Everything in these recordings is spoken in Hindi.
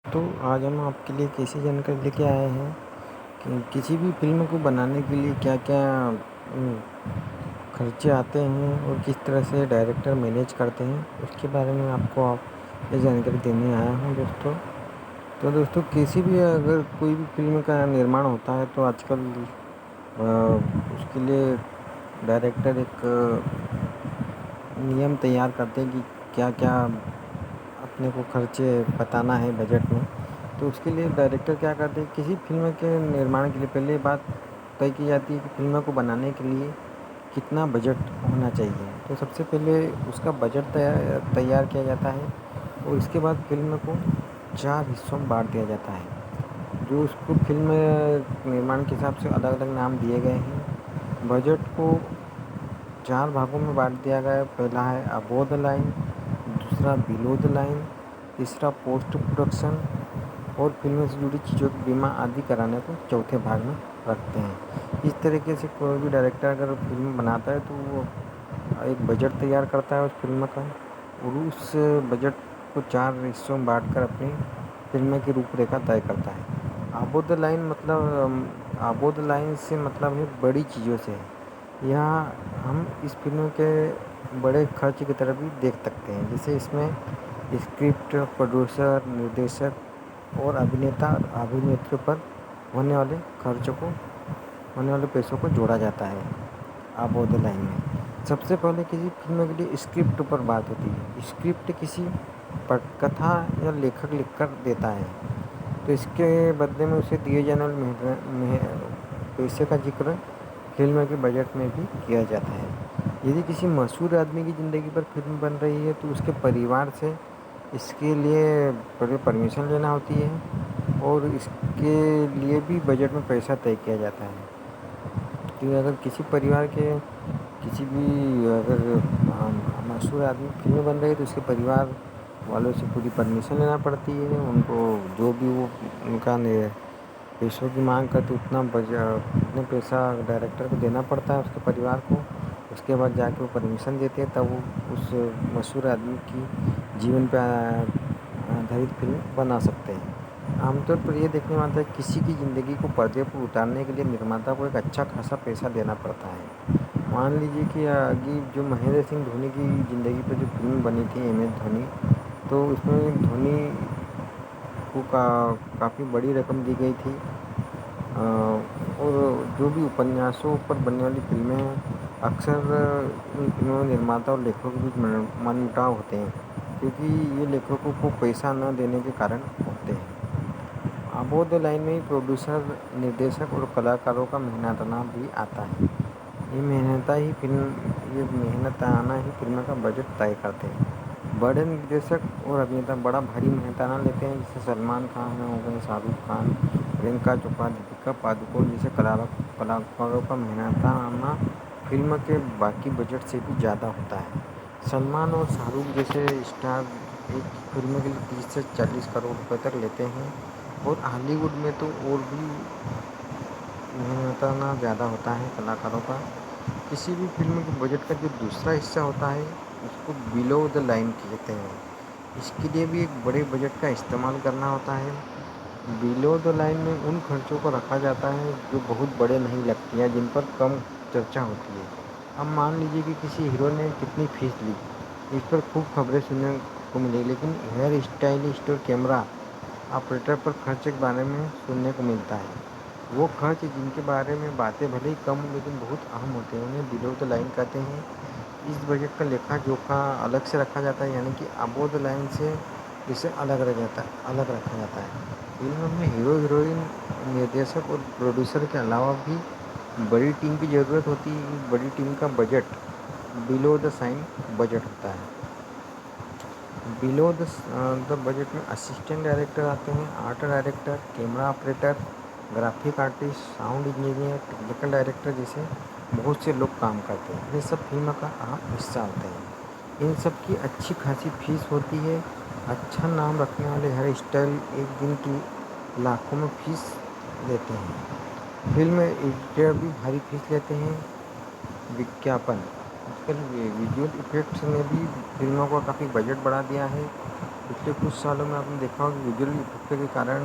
तो आज हम आपके लिए एक ऐसी जानकारी लेके आए हैं कि किसी भी फ़िल्म को बनाने के लिए क्या-क्या खर्चे आते हैं और किस तरह से डायरेक्टर मैनेज करते हैं, उसके बारे में आपको ये जानकारी देने आया हूँ दोस्तों। तो दोस्तों किसी भी अगर कोई भी फ़िल्म का निर्माण होता है तो आजकल उसके लिए डायरेक्टर एक नियम तैयार करते हैं कि क्या-क्या अपने को खर्चे बताना है बजट में। तो उसके लिए डायरेक्टर क्या करते हैं, किसी फ़िल्म के निर्माण के लिए पहले ये बात तय की जाती है कि फ़िल्म को बनाने के लिए कितना बजट होना चाहिए। तो सबसे पहले उसका बजट तैयार किया जाता है और इसके बाद फ़िल्म को 4 हिस्सों में बाँट दिया जाता है। जो उसको फ़िल्म निर्माण के हिसाब से अलग-अलग नाम दिए गए हैं। बजट को 4 भागों में बाँट दिया गया है। पहला है अबोव द लाइन, दूसरा बिलो द लाइन, तीसरा पोस्ट प्रोडक्शन और फ़िल्म से जुड़ी चीज़ों की बीमा आदि कराने को चौथे भाग में रखते हैं। इस तरीके से कोई भी डायरेक्टर अगर फ़िल्म बनाता है तो वो एक बजट तैयार करता है उस फ़िल्म का और उस बजट को 4 हिस्सों में बाँटकर अपनी फ़िल्म की रूपरेखा तय करता है। अबोव द लाइन मतलब अबोव द लाइन से मतलब है बड़ी चीज़ों से। यहाँ हम इस फ़िल्म के बड़े खर्च की तरफ भी देख सकते हैं। जैसे इसमें स्क्रिप्ट, प्रोड्यूसर, निर्देशक और अभिनेता और अभिनेत्रियों पर होने वाले खर्चों को होने वाले पैसों को जोड़ा जाता है अबोव द लाइन में। सबसे पहले किसी फ़िल्म के लिए स्क्रिप्ट पर बात होती है। स्क्रिप्ट किसी पटकथा या लेखक लिखकर देता है, तो इसके बदले में उसे दिए जाने वाले पैसे का ज़िक्र फ़िल्म के बजट में भी किया जाता है। यदि किसी मशहूर आदमी की ज़िंदगी पर फ़िल्म बन रही है तो उसके परिवार से इसके लिए पहले परमिशन लेना होती है और इसके लिए भी बजट में पैसा तय किया जाता है। कि अगर किसी परिवार के किसी भी अगर मशहूर आदमी की फ़िल्म बन रही है तो उसके परिवार वालों से पूरी परमिशन लेना पड़ती है। उनको जो भी वो उनका पैसों की माँग करते उतना पैसा डायरेक्टर को देना पड़ता है उसके परिवार को। उसके बाद जाके वो परमिशन देते हैं, तब वो उस मशहूर आदमी की जीवन पे आधारित फ़िल्म बना सकते हैं। आमतौर पर ये देखने में आता है किसी की ज़िंदगी को पर्दे पर उतारने के लिए निर्माता को एक अच्छा खासा पैसा देना पड़ता है। मान लीजिए कि आगे जो महेंद्र सिंह धोनी की ज़िंदगी पर जो फ़िल्म बनी थी एम एस धोनी, तो उसमें धोनी को काफ़ी बड़ी रकम दी गई थी। और जो भी उपन्यासों पर बनने वाली फ़िल्में हैं, अक्सर इन फ़िल्मों में निर्माता और लेखकों के बीच मनमुटाव होते हैं, क्योंकि ये लेखकों को पैसा न देने के कारण होते हैं। अबोव द लाइन में ही प्रोड्यूसर, निर्देशक और कलाकारों का मेहनताना भी आता है। ये मेहनताना ही फ़िल्म का बजट तय करते हैं। बड़े निर्देशक और अभिनेता बड़ा भारी मेहनताना लेते हैं, जैसे सलमान खान हो गए, शाहरुख खान, प्रियंका चोपड़ा, दीपिका पादुकोण जैसे कलाकारों का मेहनताना फ़िल्म के बाकी बजट से भी ज़्यादा होता है। सलमान और शाहरुख जैसे स्टार एक फ़िल्म के लिए 30 से 40 करोड़ रुपए तक लेते हैं और हॉलीवुड में तो और भी मेहनताना ज़्यादा होता है कलाकारों का। किसी भी फ़िल्म के बजट का जो दूसरा हिस्सा होता है उसको बिलो द लाइन कहते हैं। इसके लिए भी एक बड़े बजट का इस्तेमाल करना होता है। बिलो द लाइन में उन खर्चों को रखा जाता है जो बहुत बड़े नहीं लगते हैं, जिन पर कम चर्चा होती है। अब मान लीजिए कि किसी हीरो ने कितनी फीस ली, इस पर खूब खबरें सुनने को मिली, लेकिन हेयर स्टाइलिस्ट और कैमरा ऑपरेटर पर खर्च के बारे में सुनने को मिलता है। वो खर्च जिनके बारे में बातें भले ही कम हो लेकिन बहुत अहम होते हैं, उन्हें बिलो द लाइन कहते हैं। इस बजट का लेखा जोखा अलग से रखा जाता है, यानी कि अबोव द लाइन से इसे अलग रखा जाता है। फिल्म में हीरो हीरोइन, निर्देशक और प्रोड्यूसर के अलावा भी बड़ी टीम की ज़रूरत होती है। इस बड़ी टीम का budget below the line budget होता है। बिलो द बजट में असिस्टेंट डायरेक्टर आते हैं, art director, camera operator, graphic artist, sound engineer, technical director जैसे बहुत से लोग काम करते हैं। ये सब फिल्म का अहम हिस्सा होते हैं। इन सब की अच्छी खासी फीस होती है। अच्छा नाम रखने वाले हेयर स्टाइल एक दिन की लाखों में फीस लेते हैं। फिल्म एडिटर भी भारी फीस लेते हैं। विज्ञापन, आजकल विजुअल इफ़ेक्ट्स ने भी फ़िल्मों का काफ़ी बजट बढ़ा दिया है। पिछले कुछ सालों में आपने देखा होगा कि विजुअल इफ़ेक्ट के कारण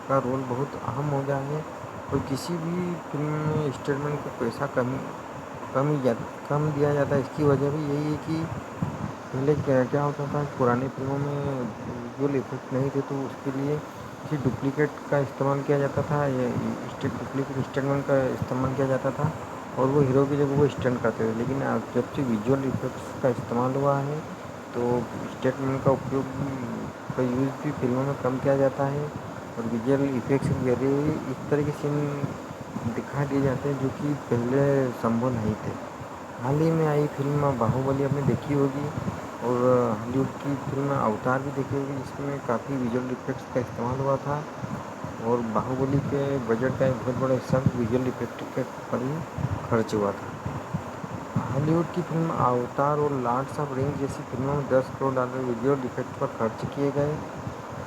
का रोल बहुत अहम हो गया है और किसी भी फ़िल्म में स्टेटमेंट को पैसा कम ही जा कम दिया जाता है। इसकी वजह भी यही है कि पहले क्या क्या होता था, पुरानी फ़िल्मों में विजुअल इफ़ेक्ट नहीं थे, तो उसके लिए किसी डुप्लिकेट का इस्तेमाल किया जाता था या डुप्लिकेट स्टंटमैन का इस्तेमाल किया जाता था और वो हीरो की जगह वो स्टंट करते थे। लेकिन जब से विजुअल इफ़ेक्ट्स का इस्तेमाल हुआ है, तो स्टंटमैन का उपयोग का यूज़ भी फ़िल्मों में कम किया जाता है और विजुअल इफ़ेक्ट्स के ज़रिए इस तरह के सीन दिखा दिए जाते हैं जो कि पहले संभव नहीं थे। हाल ही में आई फ़िल्म बाहुबली आपने देखी होगी और हॉलीवुड की फ़िल्म अवतार भी देखी होगी, जिसमें काफ़ी विजुअल इफ़ेक्ट्स का इस्तेमाल हुआ था और बाहुबली के बजट का एक बहुत बड़ा हिस्सा विजुअल इफ़ेक्ट के पर ही खर्च हुआ था। हॉलीवुड की फ़िल्म अवतार और लॉर्ड्स ऑफ रिंग्स जैसी फ़िल्मों में 10 करोड़ डॉलर विजुअल इफ़ेक्ट पर खर्च किए गए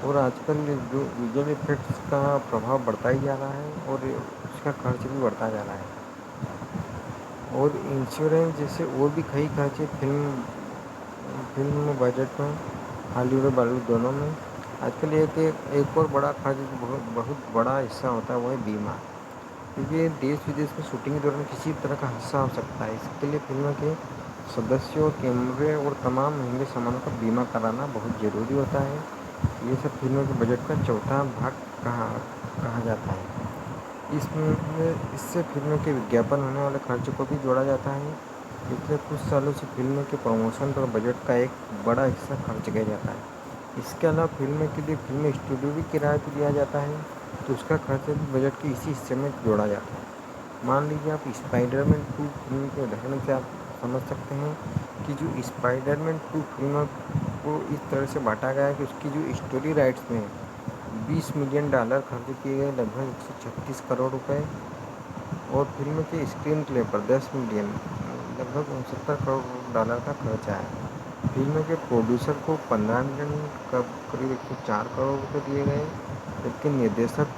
और आजकल जो विजुअल इफ़ेक्ट्स का प्रभाव बढ़ता ही जा रहा है और उसका खर्च भी बढ़ता जा रहा है। और इंश्योरेंस जैसे और भी कई खर्चे फिल्म बजट में हॉलीवुड और बॉलीवुड दोनों में आजकल एक और बड़ा खर्च जो बहुत बहुत बड़ा हिस्सा होता है, वो है बीमा। क्योंकि देश विदेश में शूटिंग के दौरान किसी भी तरह का हादसा हो सकता है, इसके लिए फिल्म के सदस्यों, कैमरे और तमाम महंगे सामानों का बीमा कराना बहुत ज़रूरी होता है। ये सब फिल्मों के बजट का चौथा भाग कहा कहा जाता है। इसमें इससे फिल्म के विज्ञापन होने वाले खर्च को भी जोड़ा जाता है। पिछले कुछ सालों से फिल्म के प्रमोशन पर बजट का एक बड़ा हिस्सा खर्च किया जाता है। इसके अलावा फिल्म के लिए फिल्म स्टूडियो भी किराए पर दिया जाता है, तो उसका खर्च भी बजट के इसी हिस्से में जोड़ा जाता है। मान लीजिए आप स्पाइडरमैन 2 फिल्म के उदाहरण से आप समझ सकते हैं कि जो स्पाइडरमैन 2 फिल्म को इस तरह से बाँटा गया है कि उसकी जो स्टोरी राइट्स में $20 मिलियन खर्च किए गए, लगभग 136 करोड़ रुपए और फिल्म के स्क्रीन प्ले पर 10 मिलियन लगभग 69 करोड़ डॉलर का खर्च आया। फिल्म के प्रोड्यूसर को 15 मिलियन करीब 104 करोड़ रुपए दिए गए, जबकि निर्देशक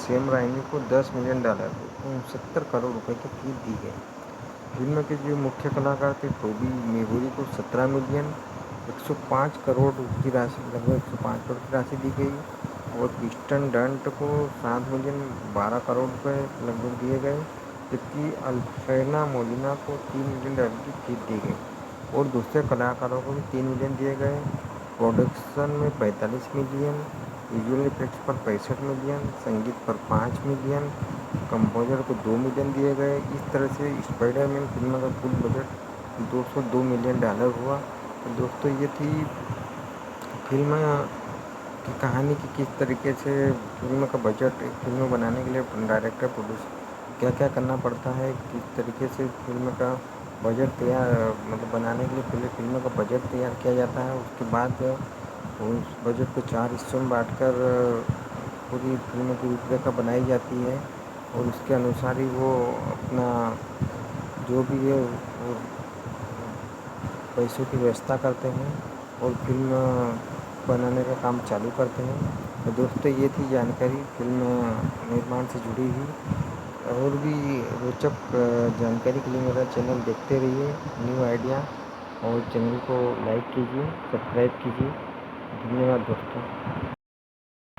सैम राइमी को 10 मिलियन डॉलर 69 करोड़ रुपए की फीस दी गई। फिल्म के जो मुख्य कलाकार थे टोबी मेगुइर को 17 मिलियन 105 करोड़ की राशि लगभग 105 करोड़ की राशि दी गई और क्रिस्टन डंट को 7 मिलियन 12 करोड़ रुपए लगभग दिए गए, जबकि अल्फ्रेना मोलिना को 3 मिलियन डॉलर की फीस दी गई और दूसरे कलाकारों को भी 3 मिलियन दिए गए। प्रोडक्शन में 45 मिलियन, विजुअल इफेक्ट्स पर 65 मिलियन, संगीत पर 5 मिलियन, कंपोजर को 2 मिलियन दिए गए। इस तरह से स्पाइडरमैन फिल्म का कुल बजट 202 मिलियन डॉलर हुआ। तो दोस्तों, ये थी फिल्म की कहानी कि किस तरीके से फिल्म का बजट, एक फिल्म बनाने के लिए डायरेक्टर प्रोड्यूसर क्या क्या करना पड़ता है, किस तरीके से फिल्म का बजट तैयार मतलब बनाने के लिए पहले फिल्म का बजट तैयार किया जाता है, उसके बाद उस बजट को 4 हिस्सों में बांटकर पूरी फिल्म की रूपरेखा बनाई जाती है और उसके अनुसार ही वो अपना जो भी है वो पैसों की व्यवस्था करते हैं और फिल्म बनाने का काम चालू करते हैं। तो दोस्तों, ये थी जानकारी फिल्म निर्माण से जुड़ी हुई। और भी रोचक जानकारी के लिए मेरा चैनल देखते रहिए, न्यू आइडिया, और चैनल को लाइक कीजिए, सब्सक्राइब कीजिए। धन्यवाद दोस्तों।